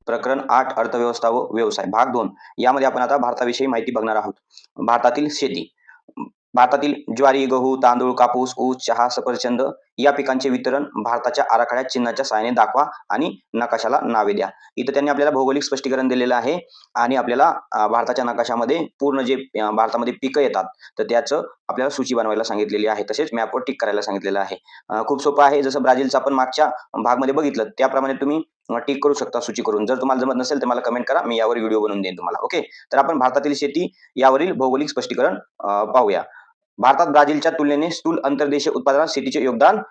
प्रकरण 8 अर्थव्यवस्था व व्यवसाय भाग 2 यामध्ये आपण आता भारताविषयी माहिती बघणार आहोत. भारतातील शेती. भारतातील ज्वारी, गहू, तांदूळ, कापूस, ऊस, चहा, सफरचंद या पिकांचे वितरण भारताच्या आराखड्यात चिन्हाच्या सहाय्याने दाखवा आणि नकाशाला नावे द्या. इथं त्यांनी आपल्याला भौगोलिक स्पष्टीकरण दिलेलं आहे आणि आपल्याला भारताच्या नकाशामध्ये पूर्ण जे भारतामध्ये पिकं येतात तर त्याचं आपल्याला सूची बनवायला सांगितलेली आहे. तसेच मॅपवर टिक करायला सांगितलेलं आहे. खूप सोपं आहे. जसं ब्राझीलचं आपण मागच्या भागमध्ये बघितलं त्याप्रमाणे तुम्ही टिक करू शकता सूची करून. जर तुम्हाला जमत नसेल तर मला कमेंट करा. मी यावर व्हिडिओ बनवून देईन तुम्हाला. ओके. तर आपण भारतातील शेती यावरील भौगोलिक स्पष्टीकरण पाहूया. भारतात ब्राझीलच्या तुलनेने स्थूल अंतर्देशीय उत्पादनात शेतीचे योगदान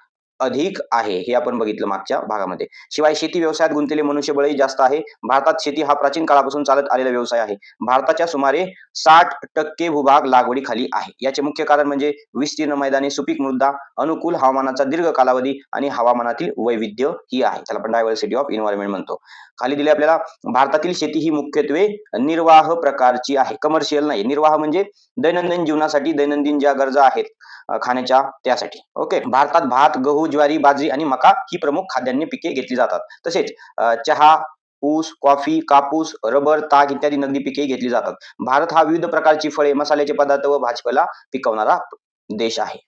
अधिक आहे हे आपण बघितलं मागच्या भागामध्ये. शिवाय शेती व्यवसायात गुंतलेले मनुष्यबळही जास्त आहे. भारतात शेती हा प्राचीन काळापासून चालत आलेला व्यवसाय आहे. भारताच्या सुमारे 60% भूभाग लागवडीखाली आहे. याचे मुख्य कारण म्हणजे विस्तीर्ण मैदाने, सुपीक मृदा, अनुकूल हवामानाचा दीर्घ कालावधी आणि हवामानातील वैविध्य ही आहे. त्याला आपण डायव्हर्सिटी ऑफ एन्व्हायरमेंट म्हणतो. खाली दिले आपल्याला भारतातील शेती ही मुख्यत्वे निर्वाह प्रकारची आहे, कमर्शियल नाही. निर्वाह म्हणजे दैनंदिन जीवनासाठी दैनंदिन ज्या गरजा आहेत खाण्याच्या त्यासाठी. ओके. भारतात भात, गहू, ज्वारी, बाजरी आणि मका ही प्रमुख खाद्यान्य पिके घेतली जातात. तसेच चहा, ऊस, कॉफी, कापूस, रबर, ताग इत्यादी नगदी पिके घेतली जातात. भारत हा विविध प्रकारची फळे, मसाल्याचे पदार्थ व भाजीपाला पिकवणारा देश आहे.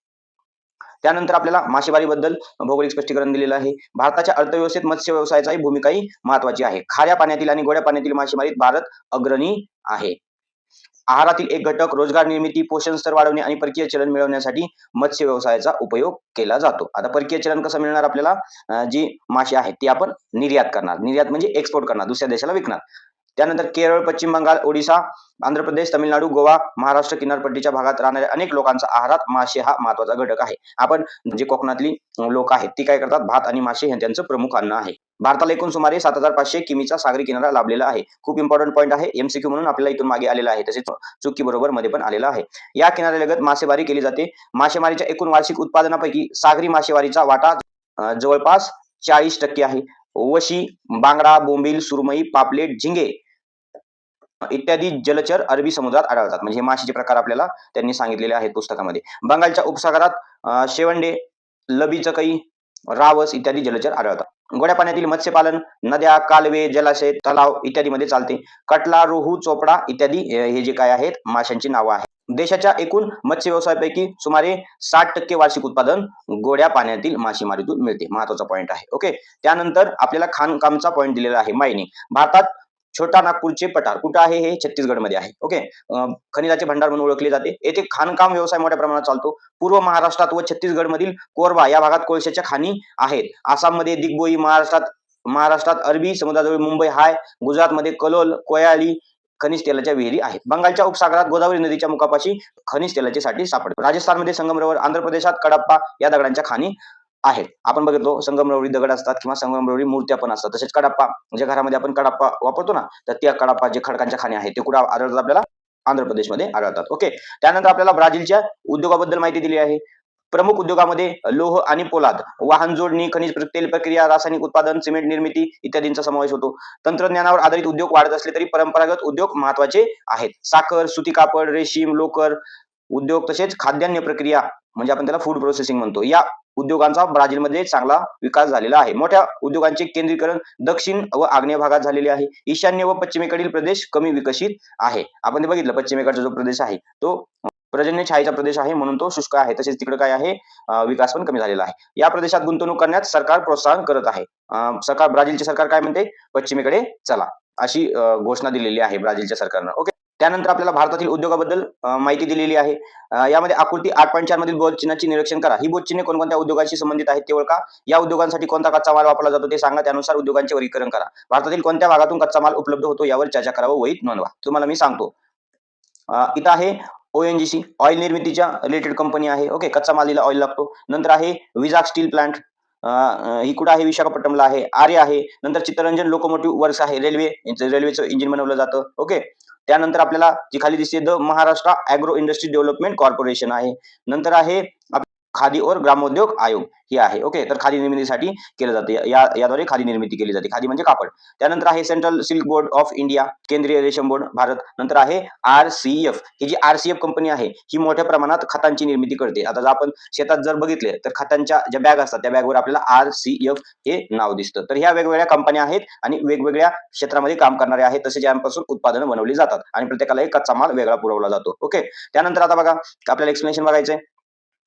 त्यानंतर आपल्याला मासेमारीबद्दल भौगोलिक स्पष्टीकरण दिलेलं आहे. भारताच्या अर्थव्यवस्थेत मत्स्य व्यवसायाची भूमिकाही महत्वाची आहे. खाऱ्या पाण्यातील आणि गोड्या पाण्यातील मासेमारीत भारत अग्रणी आहे. आहारातील एक घटक, रोजगार निर्मिती, पोषण स्तर वाढवणे आणि परकीय चलन मिळवण्यासाठी मत्स्य व्यवसायाचा उपयोग केला जातो. आता परकीय चलन कसं मिळणार आपल्याला? जी मासे आहेत ती आपण निर्यात करणार. निर्यात म्हणजे एक्सपोर्ट करणार, दुसऱ्या देशाला विकणार. त्यानंतर केरळ, पश्चिम बंगाल, ओडिशा, आंध्र प्रदेश, तामिळनाडू, गोवा, महाराष्ट्र किनारपट्टीच्या भागात राहणाऱ्या अनेक लोकांचा आहारात मासे हा महत्वाचा घटक आहे. आपण जे कोकणातली लोक आहेत ती काय करतात? भात आणि मासे हे त्यांचं प्रमुख अन्न आहे. भारताला एकूण सुमारे 7,500 किमीचा सागरी किनारा लाभलेला आहे. खूप इम्पॉर्टंट पॉईंट आहे. एमसीक्यू म्हणून आपल्याला इथून मागे आलेला आहे. तसेच चुकी बरोबर मध्ये पण आलेला आहे. या किनाऱ्यालगत मासेमारी केली जाते. मासेमारीच्या एकूण वार्षिक उत्पादनापैकी सागरी मासेमारीचा वाटा जवळपास 40% आहे. वशी, बांगडा, बोंबील, सुरमई, पापलेट, झिंगे इत्यादी जलचर अरबी समुद्रात आढळतात. म्हणजे हे माशाचे प्रकार आपल्याला त्यांनी सांगितलेले आहेत पुस्तकामध्ये. बंगालच्या उपसागरात शेवंडे, लबीचकई, रावस इत्यादी जलचर आढळतात. गोड्या पाण्यातील मत्स्यपालन नद्या, कालवे, जलाशय, तलाव इत्यादी मध्ये चालते. कटला, रोहू, चोपडा इत्यादी हे जे काय आहेत माशांची नावं आहेत. देशाच्या एकूण मत्स्य व्यवसायापैकी सुमारे 60% वार्षिक उत्पादन गोड्या पाण्यातील मासेमारीतून मिळते. महत्वाचा पॉईंट आहे. ओके. त्यानंतर आपल्याला खाणकामचा पॉईंट दिलेला आहे. मायनिंग. भारतात छोटा नागपूरचे पठार कुठं आहे? हे छत्तीसगडमध्ये आहे. ओके. खनिजाचे भंडार म्हणून ओळखले जाते. येथे खाणकाम व्यवसाय मोठ्या प्रमाणात चालतो. पूर्व महाराष्ट्रात व छत्तीसगडमधील कोरबा या भागात कोळशाच्या खाणी आहेत. आसाममध्ये दिग्बोई, महाराष्ट्रात अरबी समुद्राजवळ मुंबई हाय, गुजरातमध्ये कलोल, कोयाळी खनिज तेलाच्या विहिरी आहेत. बंगालच्या उपसागरात गोदावरी नदीच्या मुखापाशी खनिज तेलाचे साठे सापडतात. राजस्थानमध्ये संगमरवर, आंध्र प्रदेशात कडप्पा या दगडांच्या खाणी आहेत. आपण बघितलो संगमरवरी दगड असतात किंवा संगमरवरी मूर्त्या पण असतात. तसेच कडप्पा म्हणजे घरामध्ये आपण कडप्पा वापरतो ना, तर त्या कडप्पा जे खडकांच्या खाणी आहेत ते कुठे आढळतात? आपल्याला आंध्र प्रदेशमध्ये आढळतात. ओके. त्यानंतर आपल्याला ब्राझीलच्या उद्योगाबद्दल माहिती दिली आहे. प्रमुख उद्योगामध्ये लोह आणि पोलाद, वाहन जोडणी, खनिज तेल प्रक्रिया, रासायनिक उत्पादन, सिमेंट निर्मिती इत्यादींचा समावेश होतो. तंत्रज्ञानावर आधारित उद्योग वाढत असले तरी परंपरागत उद्योग महत्वाचे आहेत. साखर, सुती कापड, रेशीम, लोकर उद्योग तसेच खाद्यान्न प्रक्रिया म्हणजे आपण त्याला फूड प्रोसेसिंग म्हणतो. या उद्योगांचा ब्राझीलमध्ये चांगला विकास झालेला आहे. मोठ्या उद्योगांचे केंद्रीकरण दक्षिण व आग्नेय भागात झालेले आहे. ईशान्य व पश्चिमेकडील प्रदेश कमी विकसित आहे. आपण ते बघितलं पश्चिमेकडचा जो प्रदेश आहे तो पर्जन्य छायेचा प्रदेश आहे म्हणून तो शुष्क आहे. तसेच तिकडे काय आहे? विकास पण कमी झालेला आहे. या प्रदेशात गुंतवणूक करण्यास सरकार प्रोत्साहन करत आहे. ब्राझीलचे सरकार काय म्हणते? पश्चिमेकडे चला अशी घोषणा दिलेली आहे ब्राझीलच्या सरकारनं. ओके. त्यानंतर आपल्याला भारतातील उद्योगाबद्दल माहिती दिलेली आहे. यामध्ये आकृती 8.4 मधील बोधचिन्हाचे निरीक्षण करा. ही बोधचिन्हे कोणकोणत्या उद्योगाशी संबंधित आहेत ते ओळखा. या उद्योगांसाठी कोणता कच्चा माल वापरला जातो ते सांगा. त्यानुसार उद्योगांचे वर्गीकरण करा. भारतातील कोणत्या भागातून कच्चा माल उपलब्ध होतो यावर चर्चा करा व वहीत नोंदवा. तुम्हाला मी सांगतो. इथं आहे ONGC ऑइल निर्मितीच्या रिलेटेड कंपनी आहे. ओके. कच्चा मालीला ऑइल लागतो. नंतर आहे विजाग स्टील प्लांट, ही कुठं आहे? विशाखापट्टणमला आहे. आर्य आहे. नंतर चित्तरंजन लोकोमोटिव्ह वर्क्स आहे. रेल्वेचं इंजिन बनवलं जातं. ओके. त्यानंतर आपल्याला जी खाली दिसते the Maharashtra agro industry development corporation आहे. नंतर आहे खादी और ग्रामोद्योग आयोग ही आहे. ओके, तर खादी निर्मितीसाठी केलं जाते. याद्वारे खादी निर्मिती केली जाते. खादी म्हणजे कापड. त्यानंतर आहे central silk board of India, केंद्रीय रेशीम बोर्ड भारत. नंतर आहे आरसीएफ. ही जी आरसीएफ कंपनी आहे ही मोठ्या प्रमाणात खतांची निर्मिती करते. आता जर आपण शेतात जर बघितले तर खतांच्या ज्या बॅग असतात त्या बॅगवर आपल्याला आरसीएफ हे नाव दिसतं. तर ह्या वेगवेगळ्या कंपन्या आहेत आणि वेगवेगळ्या क्षेत्रामध्ये काम करणारे आहेत. तसेच यांपासून उत्पादनं बनवली जातात आणि प्रत्येकाला एक कच्चा माल वेगळा पुरवला जातो. ओके, त्यानंतर आता बघा आपल्याला एक्सप्लेनेशन बघायचंय.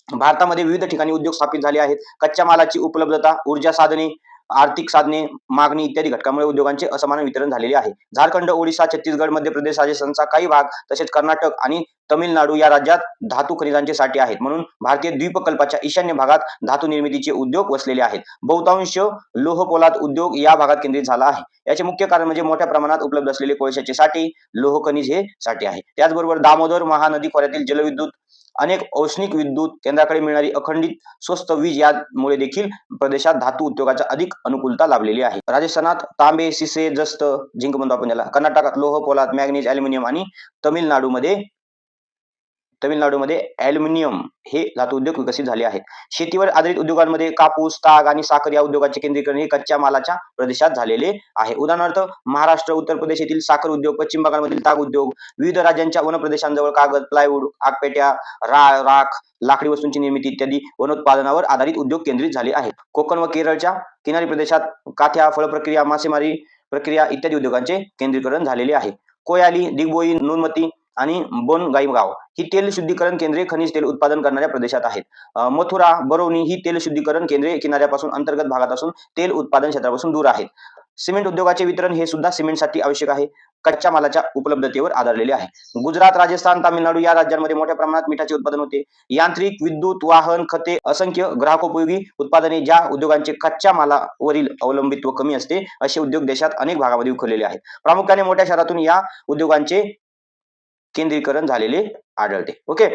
भारतामध्ये विविध ठिकाणी उद्योग स्थापित झाले आहेत. कच्च्या मालाची उपलब्धता, ऊर्जा साधने, आर्थिक साधने, मागणी इत्यादी घटकांमुळे उद्योगांचे असमान वितरण झालेले आहे. झारखंड, ओडिशा, छत्तीसगड, मध्य प्रदेश, राजस्थानचा काही भाग तसेच कर्नाटक आणि तमिळनाडू या राज्यात धातू खनिजांचे साठे आहेत. म्हणून भारतीय द्वीपकल्पाच्या ईशान्य भागात धातू निर्मितीचे उद्योग वसलेले आहेत. बहुतांश लोह पोलाद उद्योग या भागात केंद्रित झाला आहे. याचे मुख्य कारण म्हणजे मोठ्या प्रमाणात उपलब्ध असलेले कोळशाचे साठे, लोह खनिज हे साठे आहे. त्याचबरोबर दामोदर महानदी खोऱ्यातील जलविद्युत, अनेक औष्णिक विद्युत केंद्राकडे मिळणारी अखंडित स्वस्त वीज यामुळे देखील प्रदेशात धातू उद्योगाच्या अधिक अनुकूलता लाभलेली आहे. राजस्थानात तांबे, सिसे, जस्त, झिंक म्हणतो आपण त्याला. कर्नाटकात लोह पोलाद, मॅग्नीज, अॅल्युमिनियम आणि तमिळनाडूमध्ये अॅल्युमिनियम हे धातू उद्योग विकसित झाले आहेत. शेतीवर आधारित उद्योगांमध्ये कापूस, ताग आणि साखर या उद्योगांचे केंद्रीकरण हे कच्च्या मालाच्या प्रदेशात झालेले आहे. उदाहरणार्थ महाराष्ट्र, उत्तर प्रदेश येथील साखर उद्योग, पश्चिम बंगालमधील ताग उद्योग, विविध राज्यांच्या वन प्रदेशांजवळ कागद, प्लायवूड, आगपेट्या, राख, लाकडी वस्तूंची निर्मिती इत्यादी वनोत्पादनावर आधारित उद्योग केंद्रित झाले आहेत. कोकण व केरळच्या किनारी प्रदेशात काथ्या, फळ प्रक्रिया, मासेमारी प्रक्रिया इत्यादी उद्योगांचे केंद्रीकरण झालेले आहे. कोयाली, दिगबोई, नुनमती आणि बोनगाईगाव ही तेल शुद्धीकरण केंद्रे खनिज तेल उत्पादन करणाऱ्या प्रदेशात आहेत. मथुरा, बरौनी ही तेल शुद्धीकरण केंद्रे किनाऱ्यापासून अंतर्गत भागात असून तेल उत्पादन क्षेत्रापासून दूर आहेत. सिमेंट उद्योगाचे वितरण हे सुद्धा सिमेंटसाठी आवश्यक आहे. कच्च्या मालाच्या उपलब्धतेवर आधारलेले आहे. गुजरात, राजस्थान, तामिळनाडू या राज्यांमध्ये मोठ्या प्रमाणात मिठाचे उत्पादन होते. यांत्रिक, विद्युत, वाहन, खते, असंख्य ग्राहकोपयोगी उत्पादने ज्या उद्योगांचे कच्च्या मालावरील अवलंबित्व कमी असते असे उद्योग देशात अनेक भागामध्ये विखुरलेले आहेत. प्रामुख्याने मोठ्या शहरातून या उद्योगांचे केंद्रीकरण झालेले आढळते. ओके,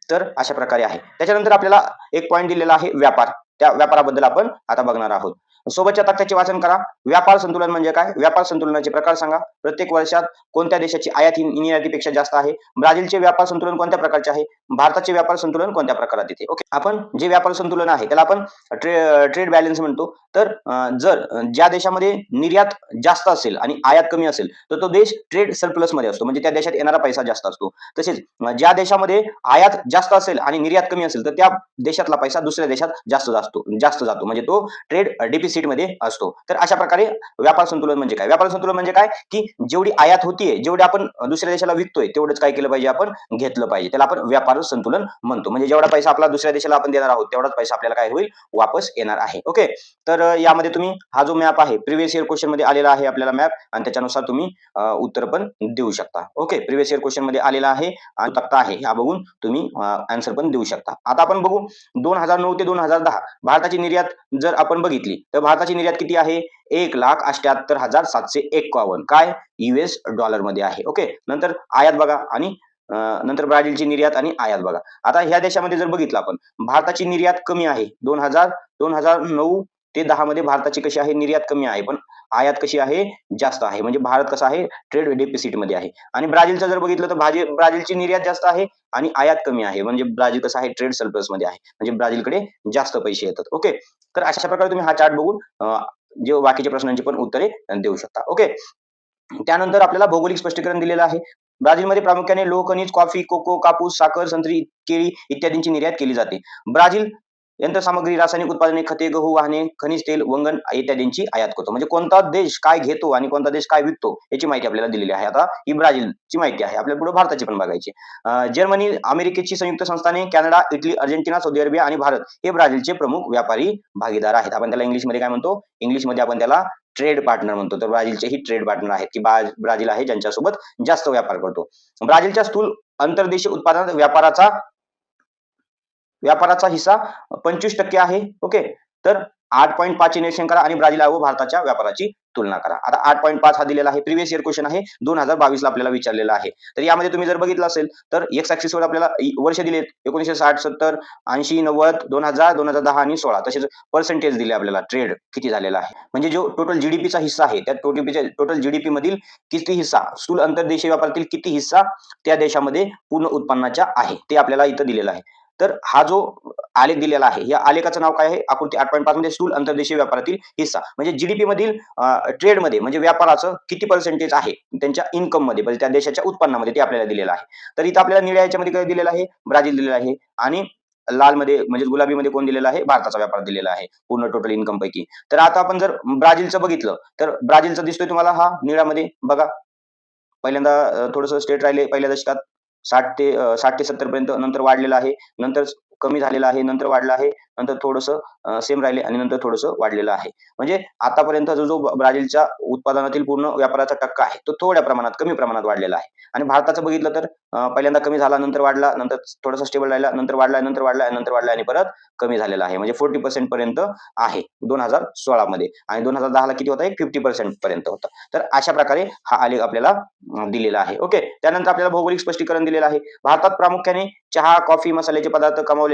तर अशा प्रकारे आहे. त्याच्यानंतर आपल्याला एक पॉईंट दिलेला आहे व्यापार. त्या व्यापाराबद्दल आपण आता बघणार आहोत. सोबतच्या तक्त्याचे वाचन करा. व्यापार संतुलन म्हणजे काय? व्यापार संतुलनाचे प्रकार सांगा. प्रत्येक वर्षात कोणत्या देशाची आयात ही निर्यातीपेक्षा जास्त आहे? ब्राझीलचे व्यापार संतुलन कोणत्या प्रकारचे आहे? भारताचे व्यापार संतुलन कोणत्या प्रकारात येते? ओके, आपण जे व्यापार संतुलन आहे त्याला आपण ट्रेड बॅलन्स म्हणतो. तर जर ज्या देशामध्ये निर्यात जास्त असेल आणि आयात कमी असेल तर तो देश ट्रेड सरप्लस मध्ये असतो, म्हणजे त्या देशात येणारा पैसा जास्त असतो. तसेच ज्या देशामध्ये आयात जास्त असेल आणि निर्यात कमी असेल तर त्या देशातला पैसा दुसऱ्या देशात जास्त जातो, म्हणजे तो ट्रेड डिफिसिट मध्ये असतो. तर अशा प्रकारे व्यापार संतुलन म्हणजे काय? व्यापार संतुलन म्हणजे काय की जेवढी आयात होतीये, जेवढे आपण दुसऱ्या देशाला विकतोय तेवढंच काय केलं पाहिजे, आपण घेतलं पाहिजे. त्याला आपण व्यापार संतुलन म्हणतो. म्हणजे जेवढा पैसा आपला दुसऱ्या देशाला आपण देणार आहोत तेवढाच पैसा आपल्याला काय होईल, वापस येणार आहे. ओके, तर यामध्ये तुम्ही हा जो मॅप आहे प्रिव्हियस इयर क्वेश्चन मध्ये आलेला आहे आपल्याला मॅप, आणि त्याच्यानुसार तुम्ही उत्तर पण देऊ शकता. ओके, प्रिव्हियस इयर क्वेश्चन मध्ये आलेला आहे आणि तक्ता आहे, हा बघून तुम्ही आन्सर पण देऊ शकता. आता आपण बघू 2009 ते 2010 भारताची निर्यात जर आपण बघितली तर भारताची निर्यात किती आहे? 1,78,751 काय US डॉलर मध्ये आहे. ओके, नंतर आयात बघा आणि नंतर ब्राझीलची निर्यात आणि आयात बघा. आता ह्या देशामध्ये जर बघितलं आपण, भारताची निर्यात कमी आहे. 2009 ते 10 मध्ये भारताची कशी आहे, निर्यात कमी आहे, पण आयात कशी आहे, जास्त आहे. म्हणजे भारत कसा आहे, ट्रेड डेफिसिट मध्ये आहे. आणि ब्राझीलचं जर बघितलं तर ब्राझीलची निर्यात जास्त आहे आणि आयात कमी आहे. म्हणजे ब्राझील कसं आहे, ट्रेड सरप्लस मध्ये आहे, म्हणजे ब्राझीलकडे जास्त पैसे येतात. ओके, तर अशा प्रकारे तुम्ही हा चार्ट बघून जे बाकीच्या प्रश्नांची पण उत्तरे देऊ शकता. ओके, त्यानंतर आपल्याला भौगोलिक स्पष्टीकरण दिलेलं आहे. ब्राझीलमध्ये प्रामुख्याने लोह खनिज, कॉफी, कोको, कापूस, साखर, संत्री, केळी इत्यादींची निर्यात केली जाते. ब्राझील यंत्रसामग्री, रासायनिक उत्पादने, खते, गहू, वाहने, खनिज तेल, वंगण इत्यादींची आयात करतो. म्हणजे कोणता देश काय घेतो आणि कोणता देश काय विकतो याची माहिती आपल्याला दिलेली आहे. आता ही ब्राझीलची माहिती आहे, आपल्याला पुढे भारताची पण बघायची. जर्मनी, अमेरिकेची संयुक्त संस्थाने, Canada, Italy, Argentina, Saudi Arabia आणि भारत हे ब्राझीलचे प्रमुख व्यापारी भागीदार आहेत. आपण त्याला इंग्लिशमध्ये काय म्हणतो? इंग्लिशमध्ये आपण त्याला ट्रेड पार्टनर म्हणतो. तर ब्राझीलचे ही ट्रेड पार्टनर आहेत की ब्राझील आहे ज्यांच्यासोबत जास्त व्यापार करतो. ब्राझीलच्या स्थूल अंतर्देशीय उत्पादनात व्यापाराचा हिस्सा 25% आहे. ओके, तर 8.5 निरीक्षण करा आणि ब्राझील व भारताच्या व्यापाराची तुलना करा. आता 8.5 हा दिलेला आहे, प्रिव्हियस इयर क्वेश्चन आहे, 2022 ला आपल्याला विचारलेला आहे. तर यामध्ये तुम्ही जर बघितलं असेल तर एक्स ऍक्सिस वर आपल्याला वर्ष दिलेत 1960, 70, 80, 90, 2000, 2010 आणि 16. तसेच पर्सेंटेज दिले आपल्याला, ट्रेड किती झालेला आहे, म्हणजे जो टोटल जीडीपीचा हिस्सा आहे त्या टोटल जीडीपी मधील किती हिस्सा, स्थूल अंतर्देशीय व्यापारातील किती हिस्सा त्या देशामध्ये पूर्ण उत्पन्नाच्या आहे ते आपल्याला इथं दिलेलं आहे. तर हा जो आलेख दिलेला आहे, या आलेखाचं नाव काय आहे? आकृती 8.5 मध्ये स्थूल अंतर्देशीय व्यापारातील हिस्सा. म्हणजे जीडीपी मधील ट्रेडमध्ये म्हणजे व्यापाराचं किती पर्सेंटेज आहे त्यांच्या इन्कममध्ये, म्हणजे त्या देशाच्या उत्पन्नामध्ये, ते आपल्याला दिलेलं आहे. तर इथं आपल्याला निळ्या याच्यामध्ये काय दिलेलं आहे? ब्राझील दिलेलं आहे आणि लालमध्ये म्हणजे गुलाबीमध्ये कोण दिलेला आहे? भारताचा व्यापार दिलेला आहे पूर्ण टोटल इन्कम पैकी. तर आता आपण जर ब्राझीलचं बघितलं, तर ब्राझीलचं दिसतोय तुम्हाला हा निळ्यामध्ये बघा. पहिल्यांदा थोडंसं स्टेट राहिले पहिल्या दशकात 60 ते 70 पर्यंत, नंतर वाढलेलं आहे, नंतर कमी झालेलं आहे, नंतर वाढलं आहे, नंतर थोडंसं सेम राहिले आणि नंतर थोडंसं वाढलेलं आहे. म्हणजे आतापर्यंत जो ब्राझीलच्या उत्पादनातील पूर्ण व्यापाराचा टक्का आहे, तो थोड्या प्रमाणात, कमी प्रमाणात वाढलेला आहे. आणि भारताचं बघितलं तर पहिल्यांदा कमी झाला, नंतर वाढला, नंतर थोडासा स्टेबल राहिला, नंतर वाढला, नंतर वाढला, नंतर वाढला आणि परत कमी झालेला आहे. म्हणजे 40% पर्यंत आहे 2016 मध्ये आणि 2010 ला किती होता? 50% पर्यंत होता. तर अशा प्रकारे हा आलेख आपल्याला दिलेला आहे. ओके. त्यानंतर आपल्याला भौगोलिक स्पष्टीकरण दिलेलं आहे. भारतात प्रामुख्याने चहा, कॉफी, मसाल्याचे पदार्थ, कमावलेले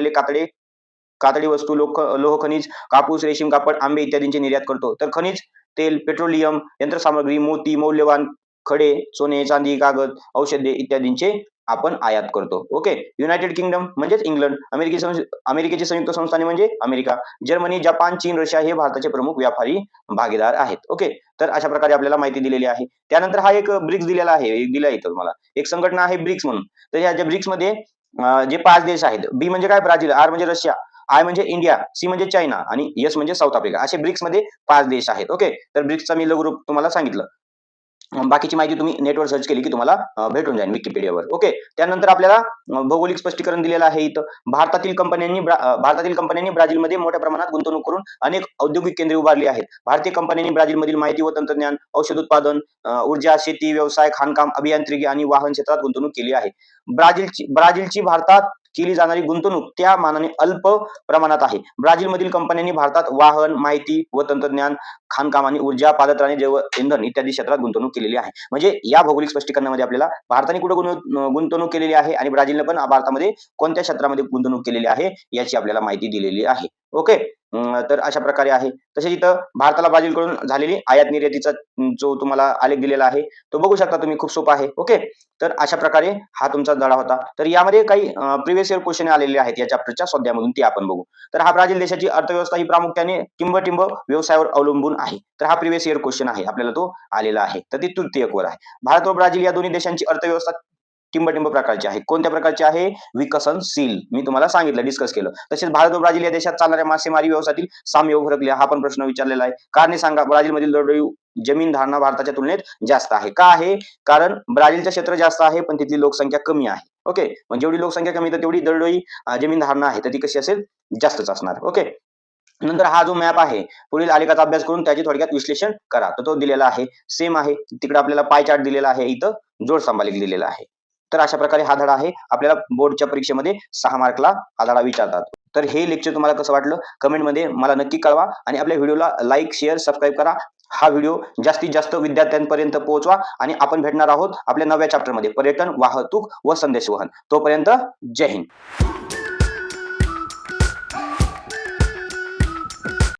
कातडी वस्तू, लोह खनिज, कापूस, रेशीम, कापड, आंबे इत्यादींची निर्यात करतो. तर खनिज, तेल, पेट्रोलियम, यंत्रसामग्री, मोती, मौल्यवान खडे, सोने, चांदी, कागद, औषधे इत्यादींचे आपण आयात करतो. ओके. युनायटेड किंगडम म्हणजेच इंग्लंड, अमेरिकेची संयुक्त संस्थाने म्हणजे अमेरिका, जर्मनी, जपान, चीन, रशिया हे भारताचे प्रमुख व्यापारी भागीदार आहेत. ओके. तर अशा प्रकारे आपल्याला माहिती दिलेली आहे. त्यानंतर हा एक ब्रिक्स दिलेला आहे, एक दिला इथं तुम्हाला. एक संघटना आहे ब्रिक्स म्हणून. तर या ज्या ब्रिक्समध्ये जे 5 देश आहेत. बी म्हणजे काय? ब्राझील, आर म्हणजे रशिया, आय म्हणजे इंडिया, सी म्हणजे चायना आणि एस म्हणजे साऊथ आफ्रिका. असे ब्रिक्समध्ये 5 देश आहेत. ओके. तर ब्रिक्सचा मी लघुरूप तुम्हाला सांगितलं. बाकीची माहिती तुम्ही नेटवर सर्च केली की तुम्हाला भेटून जाईल विकिपीडियावर. ओके. त्यानंतर आपल्याला भौगोलिक स्पष्टीकरण दिलेलं आहे इथं. भारतातील कंपन्यांनी ब्राझीलमध्ये मोठ्या प्रमाणात गुंतवणूक करून अनेक औद्योगिक केंद्रे उभारली आहेत. भारतीय कंपन्यांनी ब्राझीलमधील माहिती व तंत्रज्ञान, औषध उत्पादन, ऊर्जा, शेती, व्यवसाय, खाणकाम, अभियांत्रिकी आणि वाहन क्षेत्रात गुंतवणूक केली आहे. ब्राझीलची भारतात केली जाणारी गुंतवणूक त्या मानाने अल्प प्रमाणात आहे. ब्राझीलमधील कंपन्यांनी भारतात वाहन, माहिती व तंत्रज्ञान, खाणकाम आणि ऊर्जा, पादत्राणे, जैव इंधन इत्यादी क्षेत्रात गुंतवणूक केलेली आहे. म्हणजे या भौगोलिक स्पष्टीकरणामध्ये आपल्याला भारताने कुठे गुंतवणूक केलेली आहे आणि ब्राझीलने पण भारतामध्ये कोणत्या क्षेत्रामध्ये गुंतवणूक केलेली आहे याची आपल्याला माहिती दिलेली आहे. ओके. तर अशा प्रकारे आहे. तसेच इथं भारताला ब्राझीलकडून झालेली आयात निर्यातीचा जो तुम्हाला आलेख दिलेला आहे, तो बघू शकता तुम्ही. खूप सोपा आहे. ओके. तर अशा प्रकारे हा तुमचा धडा होता. तर यामध्ये काही प्रिव्हियस इयर क्वेश्चन आलेले आहेत या चॅप्टरच्या स्वाध्यायामधून, ते आपण बघू. तर हा ब्राझील देशाची अर्थव्यवस्था ही प्रामुख्याने टिंब व्यवसायावर अवलंबून आहे. तर हा प्रिव्हियस इयर क्वेश्चन आहे, आपल्याला तो आलेला आहे. तर ती तृतीयकवर आहे. भारत व ब्राझील या दोन्ही देशांची अर्थव्यवस्था टिंब प्रकारची आहे. कोणत्या प्रकारची आहे? विकसनशील. मी तुम्हाला सांगितलं, डिस्कस केलं. तसेच भारत व ब्राझील या देशात चालणाऱ्या मासेमारी व्यवसायातील साम्य व फरक लिहा. हा पण प्रश्न विचारलेला आहे. कारणे सांगा. ब्राझीलमधील दरडोई जमीन धारणा भारताच्या तुलनेत जास्त आहे. का आहे? कारण ब्राझीलचं क्षेत्र जास्त आहे पण तिथली लोकसंख्या कमी आहे. ओके. म्हणजे जेवढी लोकसंख्या कमी तर तेवढी दरडोई जमीन धारणा आहे, तर ती कशी असेल? जास्तच असणार. ओके. नंतर हा जो मॅप आहे, पुढील आलेखाचा अभ्यास करून त्याचे थोडक्यात विश्लेषण करा. तर तो दिलेला आहे. सेम आहे. तिकडे आपल्याला पाय चार्ट दिलेला आहे, इथं जोड स्तंभालेख दिलेला आहे. तर अशा प्रकारे हा धडा आहे. आपल्याला बोर्डच्या परीक्षेमध्ये 6 मार्कला हा धडा विचारतात. तर हे लेक्चर तुम्हाला कसं वाटलं कमेंटमध्ये मला नक्की कळवा आणि आपल्या व्हिडिओला लाईक, शेअर, सबस्क्राईब करा. हा व्हिडिओ जास्तीत जास्त विद्यार्थ्यांपर्यंत पोहोचवा आणि आपण भेटणार आहोत आपल्या नव्या चॅप्टरमध्ये पर्यटन, वाहतूक व संदेशवहन. तोपर्यंत जय हिंद.